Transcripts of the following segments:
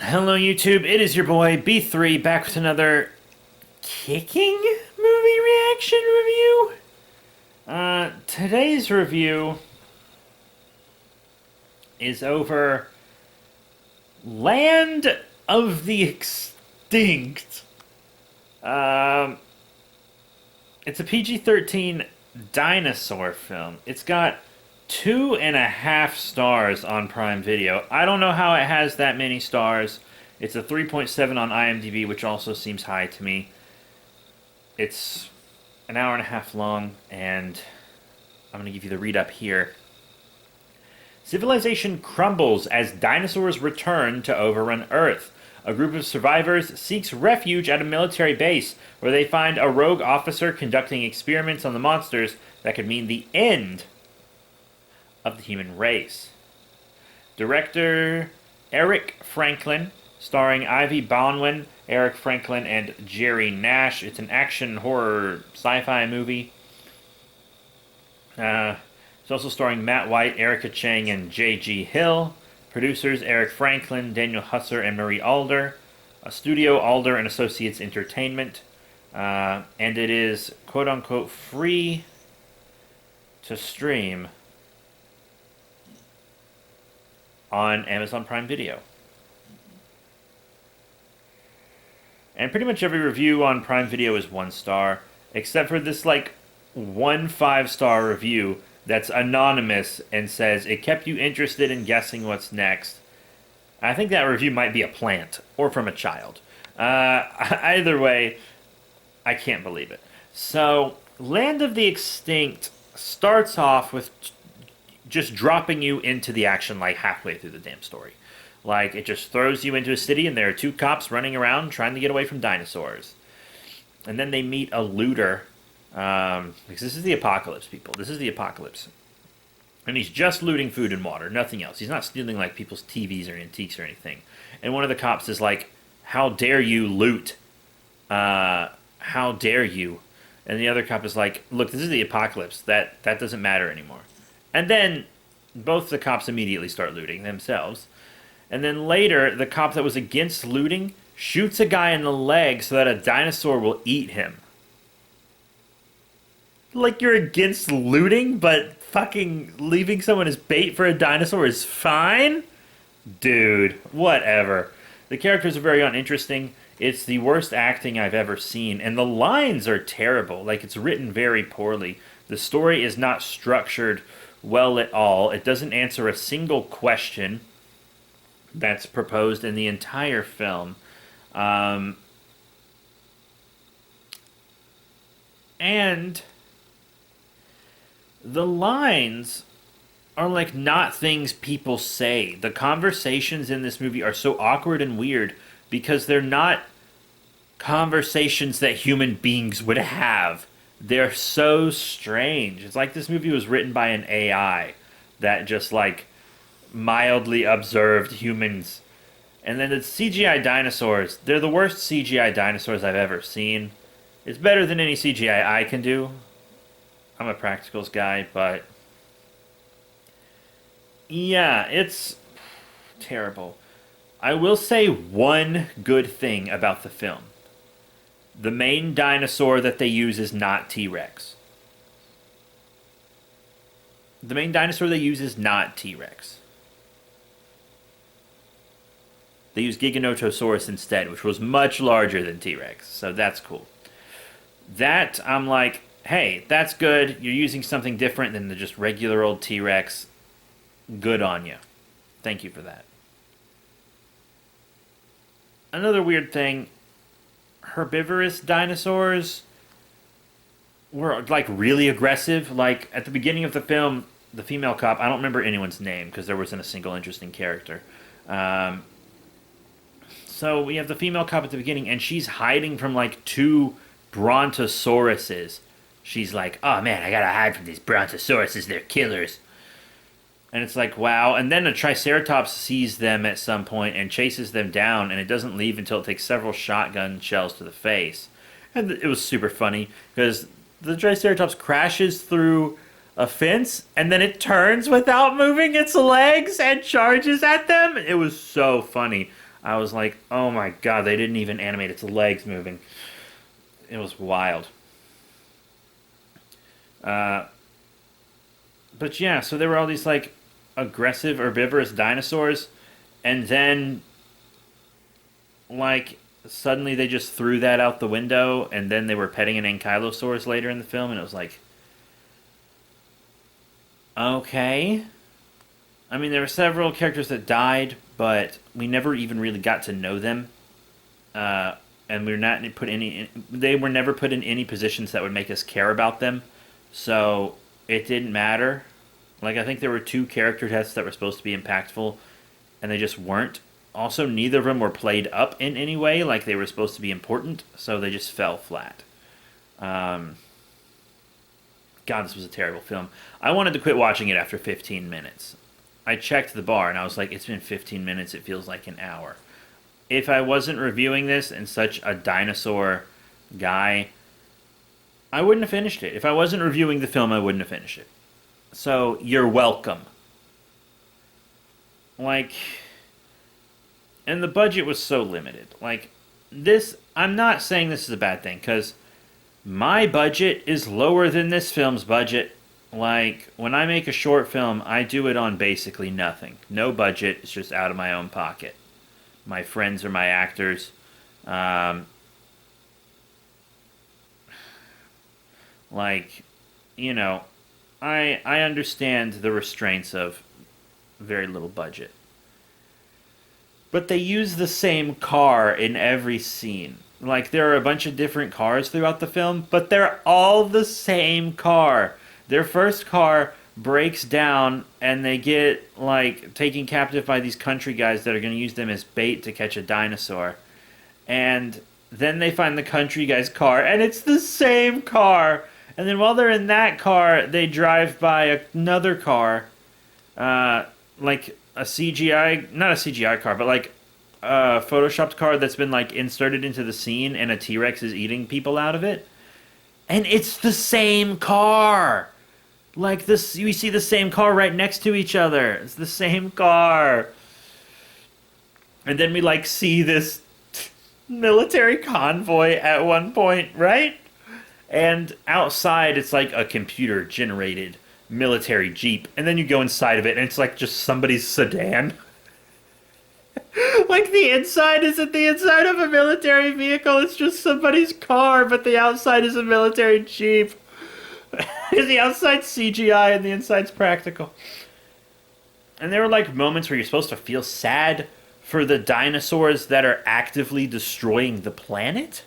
Hello YouTube, it is your boy B3 back with another kicking movie reaction review. Today's review is over Land of the Extinct. It's a PG-13 dinosaur film. It's got 2.5 stars on Prime Video. I don't know how it has that many stars. It's a 3.7 on IMDb, which also seems high to me. It's an hour and a half long, and I'm going to give you the read up here. Civilization crumbles as dinosaurs return to overrun Earth. A group of survivors seeks refuge at a military base, where they find a rogue officer conducting experiments on the monsters that could mean the end of the human race. Director Eric Franklin, starring Ivy Bonwin, Eric Franklin, and Jerry Nash. It's an action horror sci-fi movie. It's also starring Matt White, Erica Chang, and J.G. Hill. Producers Eric Franklin, Daniel Husser, and Marie Alder. Studio Alder and Associates Entertainment. And it is quote-unquote free to stream on Amazon Prime Video. And pretty much every review on Prime Video is 1 star, except for this like 1 5-star review that's anonymous and says it kept you interested in guessing what's next. I think that review might be a plant or from a child. Either way, I can't believe it. So, Land of the Extinct starts off with just dropping you into the action like halfway through the damn story. Like, it just throws you into a city and there are 2 cops running around trying to get away from dinosaurs. And then they meet a looter, because this is the apocalypse, people. This is the apocalypse. And he's just looting food and water, nothing else. He's not stealing, like, people's TVs or antiques or anything. And one of the cops is like, "How dare you loot? How dare you?" And the other cop is like, "Look, this is the apocalypse. That doesn't matter anymore." And then both the cops immediately start looting themselves. And then later, the cop that was against looting shoots a guy in the leg so that a dinosaur will eat him. Like, you're against looting, but fucking leaving someone as bait for a dinosaur is fine? Dude, whatever. The characters are very uninteresting. It's the worst acting I've ever seen, and the lines are terrible. Like, it's written very poorly. The story is not structured well at all. It doesn't answer a single question that's proposed in the entire film. And the lines are like not things people say. The conversations in this movie are so awkward and weird because they're not conversations that human beings would have. They're so strange. It's like this movie was written by an AI that just like mildly observed humans. And then the CGI dinosaurs, they're the worst CGI dinosaurs I've ever seen. It's better than any CGI I can do. I'm a practicals guy, but yeah, it's terrible. I will say one good thing about the film. The main dinosaur that they use is not T-Rex. The main dinosaur they use is not T-Rex. They use Giganotosaurus instead, which was much larger than T-Rex, so that's cool. That, I'm like, hey, that's good. You're using something different than the just regular old T-Rex. Good on you. Thank you for that. Another weird thing, herbivorous dinosaurs were, like, really aggressive. Like, at the beginning of the film, the female cop, I don't remember anyone's name because there wasn't a single interesting character. So we have the female cop at the beginning, and she's hiding from, like, 2 brontosauruses. She's like, "Oh, man, I gotta hide from these brontosauruses. They're killers." And it's like, wow. And then a triceratops sees them at some point and chases them down, and it doesn't leave until it takes several shotgun shells to the face. And it was super funny, because the triceratops crashes through a fence, and then it turns without moving its legs and charges at them. It was so funny. I was like, oh my god, they didn't even animate its legs moving. It was wild. Uh, but yeah, so there were all these like aggressive herbivorous dinosaurs, and then like suddenly they just threw that out the window, and then they were petting an ankylosaurus later in the film, and it was like, okay. I mean, there were several characters that died, but we never even really got to know them. And we were not put any. They were never put in any positions that would make us care about them, so it didn't matter. Like I think there were two character tests that were supposed to be impactful, and they just weren't. Also, neither of them were played up in any way like they were supposed to be important, so they just fell flat. Um, God, this was a terrible film. I wanted to quit watching it after 15 minutes. I checked the bar and I was like, it's been 15 minutes, it feels like an hour. If I wasn't reviewing this and such a dinosaur guy, I wouldn't have finished it. If I wasn't reviewing the film, I wouldn't have finished it. So, you're welcome. Like, and the budget was so limited. Like, this, I'm not saying this is a bad thing, because my budget is lower than this film's budget. Like, when I make a short film, I do it on basically nothing. No budget, it's just out of my own pocket. My friends are my actors. Um, like, you know, I understand the restraints of very little budget. But they use the same car in every scene. Like, there are a bunch of different cars throughout the film, but they're all the same car. Their first car breaks down, and they get, like, taken captive by these country guys that are going to use them as bait to catch a dinosaur. And then they find the country guy's car, and it's the same car. And then while they're in that car, they drive by another car, like a CGI, not a CGI car, but like a photoshopped car that's been like inserted into the scene, and a T-Rex is eating people out of it. And it's the same car. Like this, we see the same car right next to each other. It's the same car. And then we like see this military convoy at one point, right? And outside, it's like a computer generated military jeep, and then you go inside of it, and it's like just somebody's sedan. Like the inside isn't the inside of a military vehicle; it's just somebody's car, but the outside is a military jeep. The outside's CGI and the inside's practical. And there were like moments where you're supposed to feel sad for the dinosaurs that are actively destroying the planet.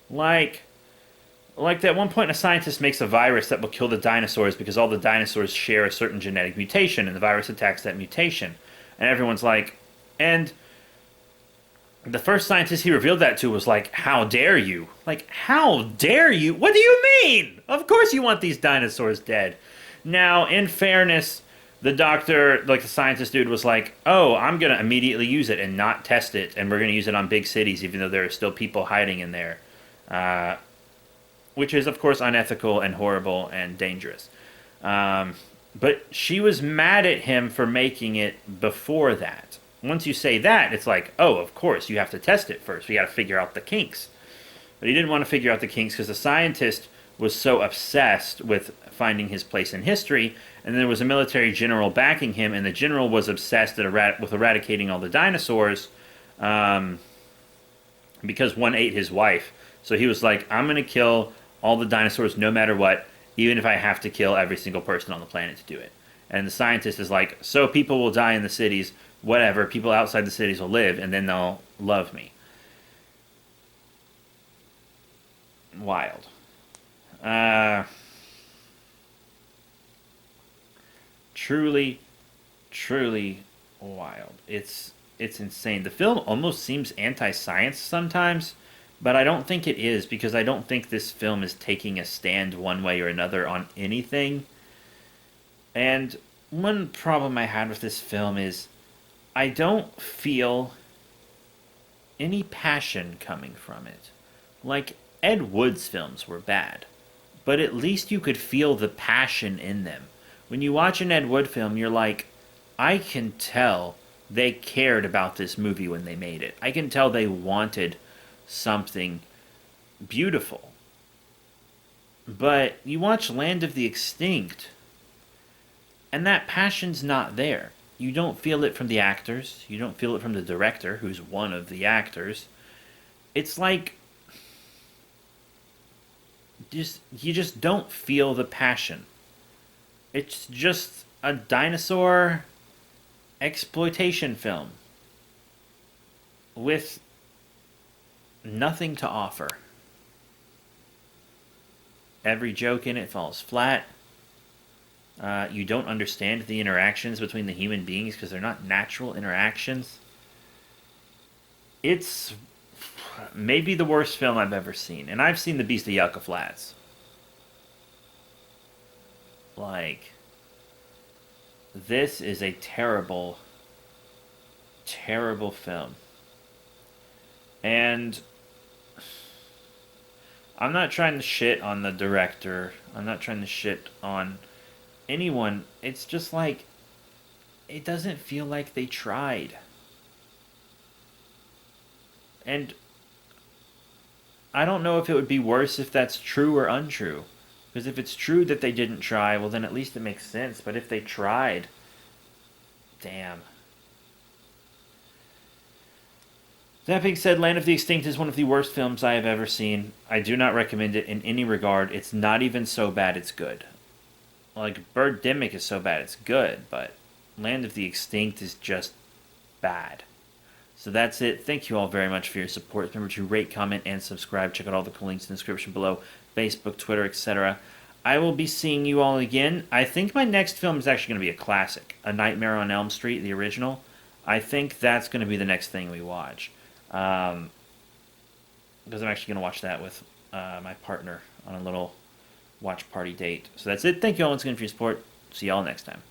Like that one point a scientist makes a virus that will kill the dinosaurs because all the dinosaurs share a certain genetic mutation, and the virus attacks that mutation. And everyone's like, and the first scientist he revealed that to was like, how dare you? Like, how dare you? What do you mean? Of course you want these dinosaurs dead. Now, in fairness, the doctor, like the scientist dude, was like, oh, I'm going to immediately use it and not test it, and we're going to use it on big cities, even though there are still people hiding in there. Which is, of course, unethical and horrible and dangerous. But she was mad at him for making it before that. Once you say that, it's like, oh, of course, you have to test it first. We got to figure out the kinks. But he didn't want to figure out the kinks because the scientist was so obsessed with finding his place in history, and there was a military general backing him, and the general was obsessed with eradicating all the dinosaurs because one ate his wife. So he was like, I'm going to kill all the dinosaurs no matter what, even if I have to kill every single person on the planet to do it. And the scientist is like, so people will die in the cities, whatever, people outside the cities will live, and then they'll love me. Wild. Truly, truly wild. It's insane. The film almost seems anti-science sometimes, but I don't think it is, because I don't think this film is taking a stand one way or another on anything. And one problem I had with this film is I don't feel any passion coming from it. Like, Ed Wood's films were bad, but at least you could feel the passion in them. When you watch an Ed Wood film, you're like, I can tell they cared about this movie when they made it. I can tell they wanted something beautiful. But you watch Land of the Extinct, and that passion's not there. You don't feel it from the actors. You don't feel it from the director, who's one of the actors. It's like you just don't feel the passion. It's just a dinosaur exploitation film with nothing to offer. Every joke in it falls flat. You don't understand the interactions between the human beings because they're not natural interactions. It's maybe the worst film I've ever seen. And I've seen The Beast of Yucca Flats. Like, this is a terrible, terrible film. And I'm not trying to shit on the director. I'm not trying to shit on anyone. It's just like, it doesn't feel like they tried. And I don't know if it would be worse if that's true or untrue. Because if it's true that they didn't try, well, then at least it makes sense. But if they tried, damn. That being said, Land of the Extinct is one of the worst films I have ever seen. I do not recommend it in any regard. It's not even so bad it's good. Like, Birdemic is so bad it's good, but Land of the Extinct is just bad. So that's it. Thank you all very much for your support. Remember to rate, comment, and subscribe. Check out all the cool links in the description below. Facebook, Twitter, etc. I will be seeing you all again. I think my next film is actually going to be a classic. A Nightmare on Elm Street, the original. I think that's going to be the next thing we watch. Because I'm actually going to watch that with my partner on a little watch party date. So that's it. Thank you all once again for your support. See y'all next time.